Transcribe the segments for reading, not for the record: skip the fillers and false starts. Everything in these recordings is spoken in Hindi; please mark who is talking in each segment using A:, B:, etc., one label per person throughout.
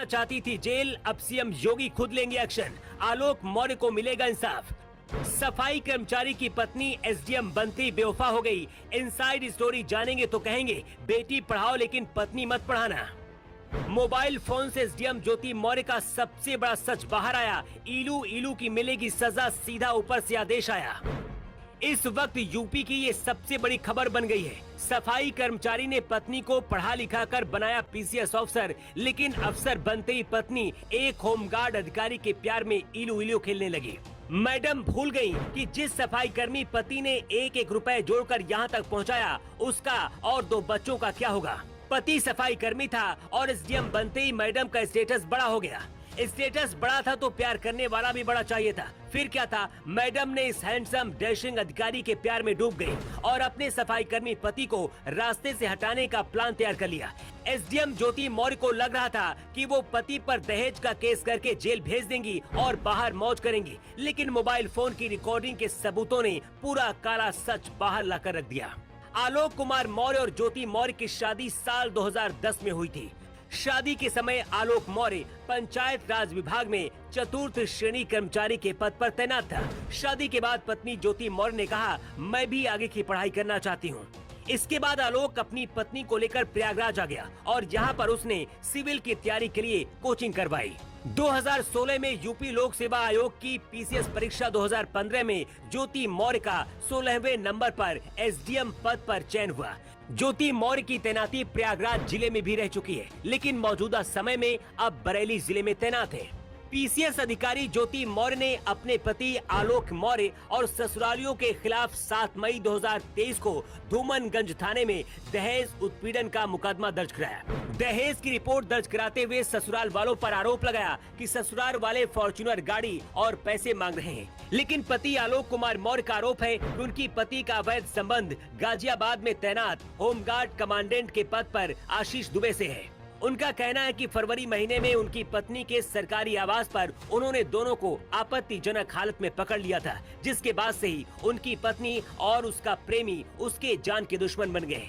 A: चाहती थी जेल, अब सीएम योगी खुद लेंगे एक्शन। आलोक मौर्य को मिलेगा इंसाफ। सफाई कर्मचारी की पत्नी एसडीएम बनती बेवफा हो गई। इनसाइड स्टोरी जानेंगे तो कहेंगे बेटी पढ़ाओ लेकिन पत्नी मत पढ़ाना। मोबाइल फोन से एसडीएम ज्योति मौर्य का सबसे बड़ा सच बाहर आया। इलू की मिलेगी सजा, सीधा ऊपर से आदेश आया। इस वक्त यूपी की ये सबसे बड़ी खबर बन गई है। सफाई कर्मचारी ने पत्नी को पढ़ा लिखा कर बनाया पीसीएस ऑफिसर, लेकिन अफसर बनते ही पत्नी एक होमगार्ड अधिकारी के प्यार में इलू खेलने लगी। मैडम भूल गई कि जिस सफाई कर्मी पति ने एक रुपए जोड़कर यहाँ तक पहुँचाया, उसका और 2 बच्चों का क्या होगा। पति सफाई कर्मी था और एसडीएम बनते ही मैडम का स्टेटस बड़ा हो गया। स्टेटस बड़ा था तो प्यार करने वाला भी बड़ा चाहिए था। फिर क्या था, मैडम ने इस हैंडसम डैशिंग अधिकारी के प्यार में डूब गई और अपने सफाई कर्मी पति को रास्ते से हटाने का प्लान तैयार कर लिया। एसडीएम ज्योति मौर्य को लग रहा था कि वो पति पर दहेज का केस करके जेल भेज देंगी और बाहर मौज करेंगी, लेकिन मोबाइल फोन की रिकॉर्डिंग के सबूतों ने पूरा काला सच बाहर लाकर रख दिया। आलोक कुमार मौर्य और ज्योति मौर्य की शादी साल 2010 में हुई थी। शादी के समय आलोक मौर्य पंचायत राज विभाग में चतुर्थ श्रेणी कर्मचारी के पद पर तैनात था। शादी के बाद पत्नी ज्योति मौर्य ने कहा, मैं भी आगे की पढ़ाई करना चाहती हूँ। इसके बाद आलोक अपनी पत्नी को लेकर प्रयागराज आ गया और यहाँ पर उसने सिविल की तैयारी के लिए कोचिंग करवाई। 2016 में यूपी लोक सेवा आयोग की पीसीएस परीक्षा 2015 में ज्योति मौर्य का 16वें नंबर पर एसडीएम पद पर चयन हुआ। ज्योति मौर्य की तैनाती प्रयागराज जिले में भी रह चुकी है, लेकिन मौजूदा समय में अब बरेली जिले में तैनात है। पीसीएस अधिकारी ज्योति मौर्य ने अपने पति आलोक मौर्य और ससुरालियों के खिलाफ 7 मई 2023 को धूमनगंज थाने में दहेज उत्पीड़न का मुकदमा दर्ज कराया। दहेज की रिपोर्ट दर्ज कराते हुए ससुराल वालों पर आरोप लगाया कि ससुराल वाले फॉर्च्यूनर गाड़ी और पैसे मांग रहे हैं, लेकिन पति आलोक कुमार मौर्य का आरोप है कि उनकी पति का अवैध संबंध गाजियाबाद में तैनात होमगार्ड कमांडेंट के पद पर आशीष दुबे से है। उनका कहना है कि फरवरी महीने में उनकी पत्नी के सरकारी आवास पर उन्होंने दोनों को आपत्तिजनक हालत में पकड़ लिया था, जिसके बाद से ही उनकी पत्नी और उसका प्रेमी उसके जान के दुश्मन बन गए।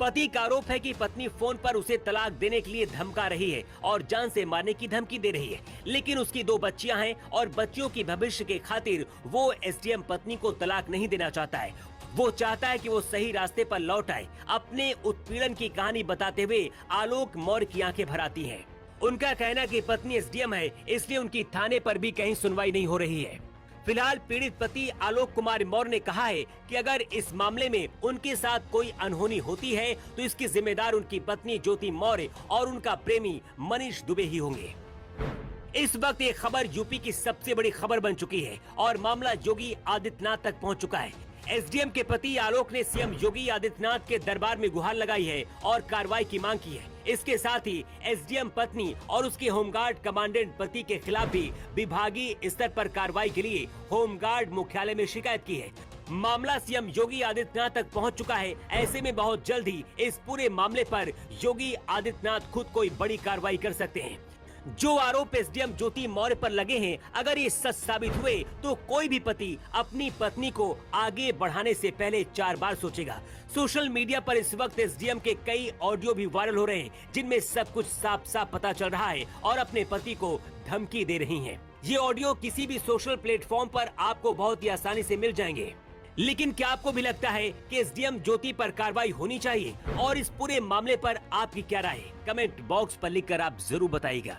A: पति का आरोप है कि पत्नी फोन पर उसे तलाक देने के लिए धमका रही है और जान से मारने की धमकी दे रही है, लेकिन उसकी 2 बच्चियां हैं और बच्चियों की भविष्य के खातिर वो एसडीएम पत्नी को तलाक नहीं देना चाहता है। वो चाहता है कि वो सही रास्ते पर लौट आए। अपने उत्पीड़न की कहानी बताते हुए आलोक मौर्य की आंखें भर आती हैं। उनका कहना है कि पत्नी एसडीएम है, इसलिए उनकी थाने पर भी कहीं सुनवाई नहीं हो रही है। फिलहाल पीड़ित पति आलोक कुमार मौर्य ने कहा है कि अगर इस मामले में उनके साथ कोई अनहोनी होती है तो इसकी जिम्मेदार उनकी पत्नी ज्योति मौर्य और उनका प्रेमी मनीष दुबे ही होंगे। इस वक्त ये खबर यूपी की सबसे बड़ी खबर बन चुकी है और मामला योगी आदित्यनाथ तक पहुंच चुका है। एसडीएम के पति आलोक ने सीएम योगी आदित्यनाथ के दरबार में गुहार लगाई है और कार्रवाई की मांग की है। इसके साथ ही एसडीएम पत्नी और उसके होमगार्ड कमांडेंट पति के खिलाफ भी विभागीय स्तर पर कार्रवाई के लिए होमगार्ड मुख्यालय में शिकायत की है। मामला सीएम योगी आदित्यनाथ तक पहुंच चुका है। ऐसे में बहुत जल्द ही इस पूरे मामले पर योगी आदित्यनाथ खुद कोई बड़ी कार्रवाई कर सकते हैं। जो आरोप एसडीएम ज्योति मौर्य पर लगे हैं, अगर ये सच साबित हुए तो कोई भी पति अपनी पत्नी को आगे बढ़ाने से पहले 4 बार सोचेगा। सोशल मीडिया पर इस वक्त एसडीएम के कई ऑडियो भी वायरल हो रहे हैं, जिनमें सब कुछ साफ साफ पता चल रहा है और अपने पति को धमकी दे रही हैं। ये ऑडियो किसी भी सोशल प्लेटफॉर्म पर आपको बहुत ही आसानी से मिल जाएंगे। लेकिन क्या आपको भी लगता है कि एसडीएम ज्योति पर कार्रवाई होनी चाहिए? और इस पूरे मामले पर आपकी क्या राय है? कमेंट बॉक्स पर लिखकर आप जरूर बताइएगा।